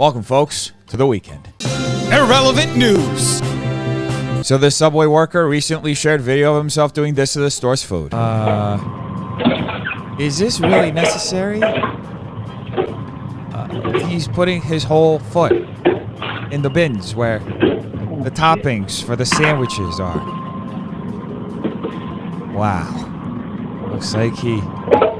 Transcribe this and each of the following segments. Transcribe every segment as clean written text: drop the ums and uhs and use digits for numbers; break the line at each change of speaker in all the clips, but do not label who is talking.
Welcome, folks, to the weekend.
Irrelevant news.
So this Subway worker recently shared video of himself doing this to the store's food. Is this really necessary? He's putting his whole foot in the bins where the toppings for the sandwiches are. Wow. Looks like he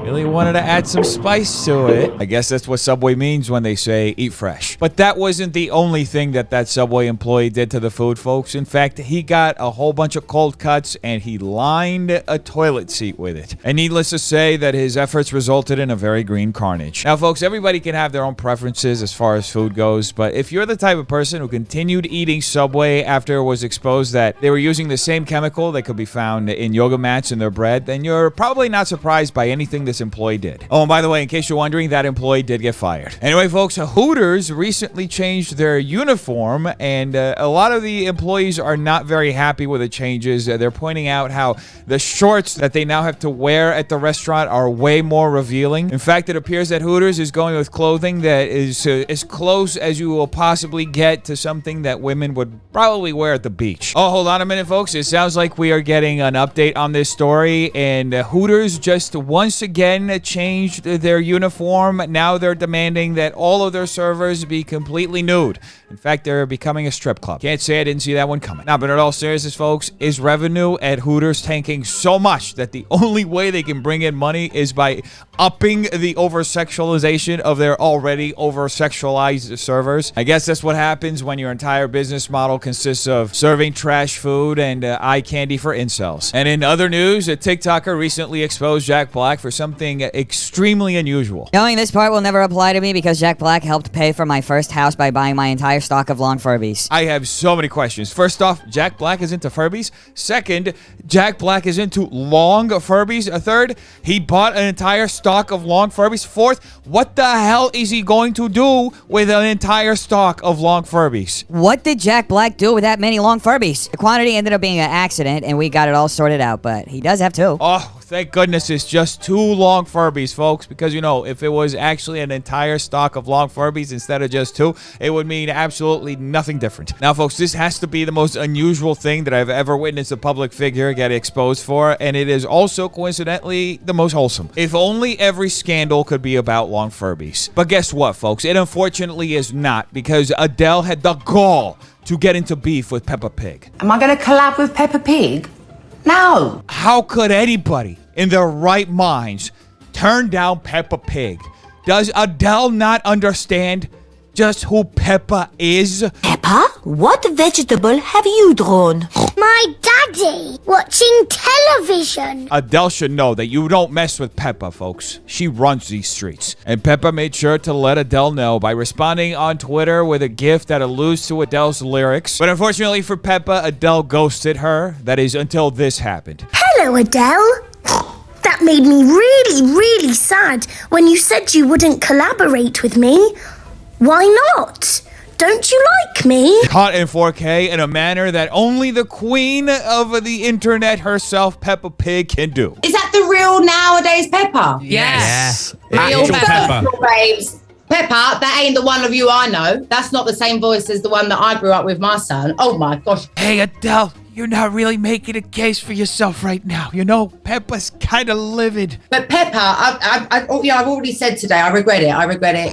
really wanted to add some spice to it. I guess that's what Subway means when they say eat fresh. But that wasn't the only thing that Subway employee did to the food, folks. In fact, he got a whole bunch of cold cuts and he lined a toilet seat with it. And needless to say that his efforts resulted in a very green carnage. Now, folks, everybody can have their own preferences as far as food goes, but if you're the type of person who continued eating Subway after it was exposed that they were using the same chemical that could be found in yoga mats in their bread, then you're probably not surprised by anything this employee did. Oh, and by the way, in case you're wondering, that employee did get fired. Anyway, folks, Hooters recently changed their uniform, and a lot of the employees are not very happy with the changes. They're pointing out how the shorts that they now have to wear at the restaurant are way more revealing. In fact, it appears that Hooters is going with clothing that is as close as you will possibly get to something that women would probably wear at the beach. Oh, hold on a minute, folks. It sounds like we are getting an update on this story, and Hooters just once again changed their uniform. Now they're demanding that all of their servers be completely nude. In fact, they're becoming a strip club. Can't say I didn't see that one coming. Now, but in all seriousness, folks, is revenue at Hooters tanking so much that the only way they can bring in money is by upping the over-sexualization of their already over-sexualized servers? I guess that's what happens when your entire business model consists of serving trash food and eye candy for incels. And in other news, a TikToker recently exposed Jack Black for something extremely unusual.
Knowing this part will never apply to me because Jack Black helped pay for my first house by buying my entire stock of long Furbies.
I have so many questions. First off, Jack Black is into Furbies. Second, Jack Black is into long Furbies. Third, he bought an entire stock of long Furbies. Fourth, what the hell is he going to do with an entire stock of long Furbies?
What did Jack Black do with that many long Furbies? The quantity ended up being an accident and we got it all sorted out, but he does have two.
Oh, thank goodness it's just two long Furbies, folks, because, you know, if it was actually an entire stock of long Furbies instead of just two, it would mean absolutely nothing different. Now, folks, this has to be the most unusual thing that I've ever witnessed a public figure get exposed for, and it is also, coincidentally, the most wholesome. If only every scandal could be about long Furbies. But guess what, folks? It unfortunately is not, because Adele had the gall to get into beef with Peppa Pig.
Am I going to collab with Peppa Pig? No.
How could anybody in their right minds turn down Peppa Pig? Does Adele not understand just who Peppa is?
Peppa, what vegetable have you drawn?
My daddy, watching television.
Adele should know that you don't mess with Peppa, folks. She runs these streets. And Peppa made sure to let Adele know by responding on Twitter with a gif that alludes to Adele's lyrics. But unfortunately for Peppa, Adele ghosted her. That is, until this happened.
Hello, Adele. That made me really, really sad when you said you wouldn't collaborate with me. Why not? Don't you like me?
Caught in 4K in a manner that only the queen of the internet herself, Peppa Pig, can do.
Is that the real nowadays Peppa?
Yes.
Real
Actual Peppa.
babes. Peppa, that ain't the one of you I know. That's not the same voice as the one that I grew up with my son. Oh my gosh.
Hey, Adele, you're not really making a case for yourself right now. You know, Peppa's kind of livid.
But Peppa, I've already said today, I regret it.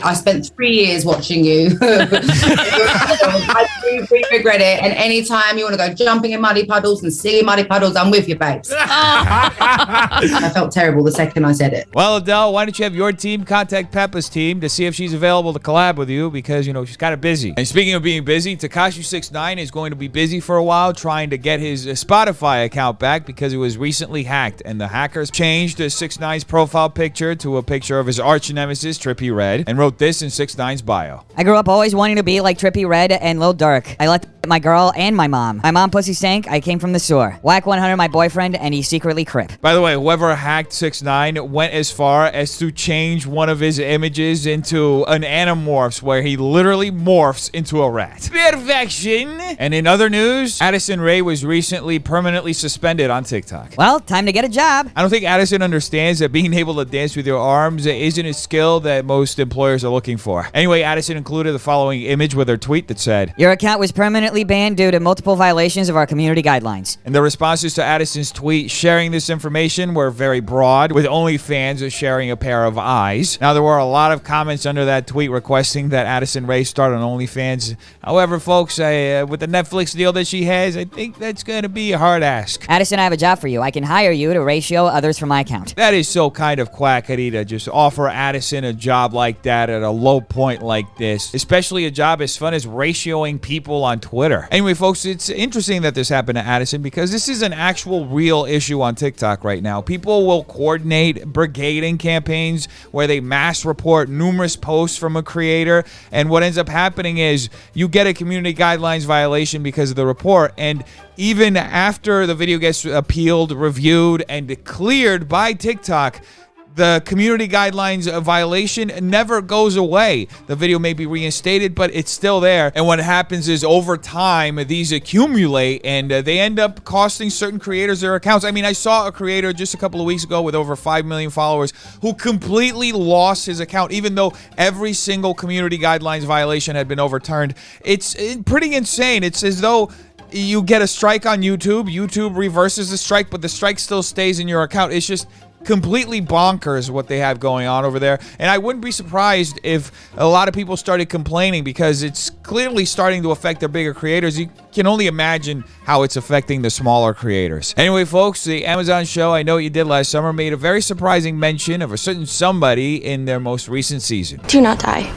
I spent 3 years watching you. I do regret it. And anytime you want to go jumping in muddy puddles and singing muddy puddles, I'm with you, babes. I felt terrible the second I said it.
Well, Adele, why don't you have your team contact Peppa's team to see if she's available to collab with you, because, you know, she's kind of busy. And speaking of being busy, Takashi 69 is going to be busy for a while trying to get his Spotify account back because it was recently hacked, and the hackers changed 6ix9ine's profile picture to a picture of his arch nemesis Trippie Redd and wrote this in 6ix9ine's bio.
I grew up always wanting to be like Trippie Redd and Lil Durk. I let my girl and my mom. My mom pussy stank, I came from the sewer. Whack 100 my boyfriend, and he's secretly Crip.
By the way, whoever hacked 6ix9ine went as far as to change one of his images into an Animorphs, where he literally morphs into a rat. Perfection! And in other news, Addison Rae was recently permanently suspended on TikTok.
Well, time to get a job.
I don't think Addison understands that being able to dance with your arms isn't a skill that most employers are looking for. Anyway, Addison included the following image with her tweet that said,
Your account was permanently banned due to multiple violations of our community guidelines.
and the responses to Addison's tweet sharing this information were very broad, with only fans sharing a pair of eyes. Now, there were a lot of comments under that tweet requesting that Addison Rae start on OnlyFans. However, folks, with the Netflix deal that she has, I think that's going to be a hard ask.
Addison, I have a job for you. I can hire you to ratio others from my account.
That is so kind of quackity to just offer Addison a job like that at a low point like this, especially a job as fun as ratioing people on Twitter. Anyway, folks, it's interesting that this happened to Addison because this is an actual real issue on TikTok right now. People will coordinate brigading campaigns where they mass report numerous posts from a creator, and what ends up happening is you get a community guidelines violation because of the report, and even after the video gets appealed, reviewed, and cleared by TikTok, the community guidelines violation never goes away. The video may be reinstated, but it's still there. And what happens is over time, these accumulate and they end up costing certain creators their accounts. I mean, I saw a creator just a couple of weeks ago with over 5 million followers who completely lost his account, even though every single community guidelines violation had been overturned. It's pretty insane. It's as though you get a strike on YouTube, YouTube reverses the strike, but the strike still stays in your account. It's just completely bonkers what they have going on over there, and I wouldn't be surprised if a lot of people started complaining because it's clearly starting to affect their bigger creators. You can only imagine how it's affecting the smaller creators. Anyway, folks, the Amazon show I Know What You Did Last Summer made a very surprising mention of a certain somebody in their most recent season.
Do not die.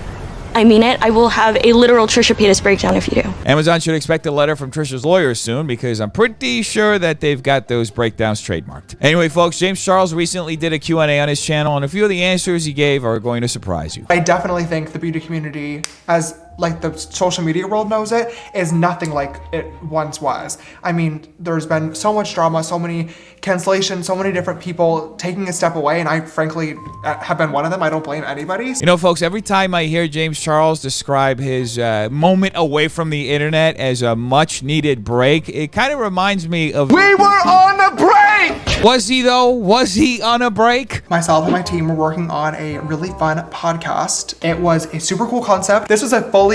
I mean it. I will have a literal Trisha Paytas breakdown if you do.
Amazon should expect a letter from Trisha's lawyers soon because I'm pretty sure that they've got those breakdowns trademarked. Anyway, folks, James Charles recently did a Q&A on his channel, and a few of the answers he gave are going to surprise you.
I definitely think the beauty community, as like the social media world knows it, is nothing like it once was. I mean, there's been so much drama, so many cancellations, so many different people taking a step away, and I frankly have been one of them. I don't blame anybody.
You know, folks, every time I hear James Charles describe his moment away from the internet as a much-needed break, it kind of reminds me of...
We were on a break!
Was he, though? Was he on a break?
Myself and my team were working on a really fun podcast. It was a super cool concept. This was a fully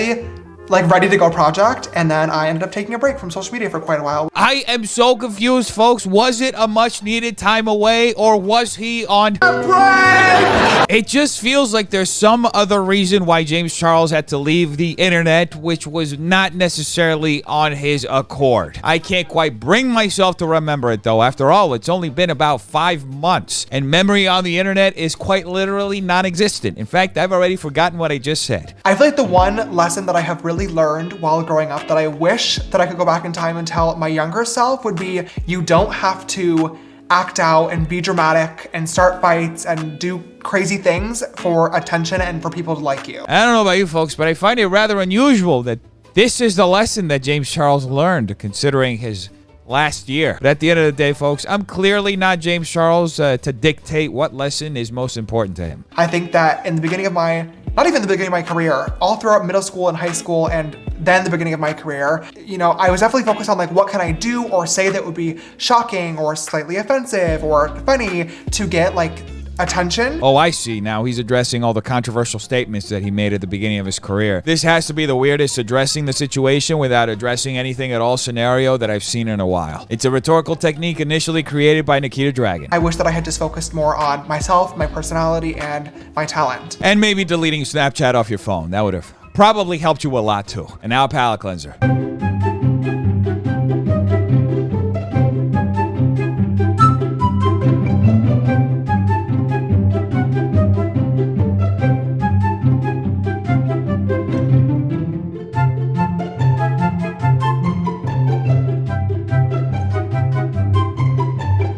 ready to go project, and then I ended up taking a break from social media for quite a while.
I am so confused, folks. Was it a much needed time away, or was he on a break? It just feels like there's some other reason why James Charles had to leave the internet, which was not necessarily on his accord. I can't quite bring myself to remember it, though. After all, it's only been about 5 months, and memory on the internet is quite literally non-existent. In fact, I've already forgotten what I just said.
I feel like the one lesson that I have really learned while growing up that I wish that I could go back in time and tell my younger self would be, you don't have to act out and be dramatic and start fights and do crazy things for attention and for people to like you.
I don't know about you folks, but I find it rather unusual that this is the lesson that James Charles learned, considering his last year. But at the end of the day, folks, I'm clearly not James Charles to dictate what lesson is most important to him.
I think that in the beginning of not even the beginning of my career, all throughout middle school and high school and then the beginning of my career, you know, I was definitely focused on what can I do or say that would be shocking or slightly offensive or funny to get attention.
Oh, I see. Now he's addressing all the controversial statements that he made at the beginning of his career. This has to be the weirdest addressing the situation without addressing anything at all scenario that I've seen in a while. It's a rhetorical technique initially created by Nikita Dragon.
I wish that I had just focused more on myself, my personality, and my talent.
And maybe deleting Snapchat off your phone. That would have probably helped you a lot too. And now a palate cleanser.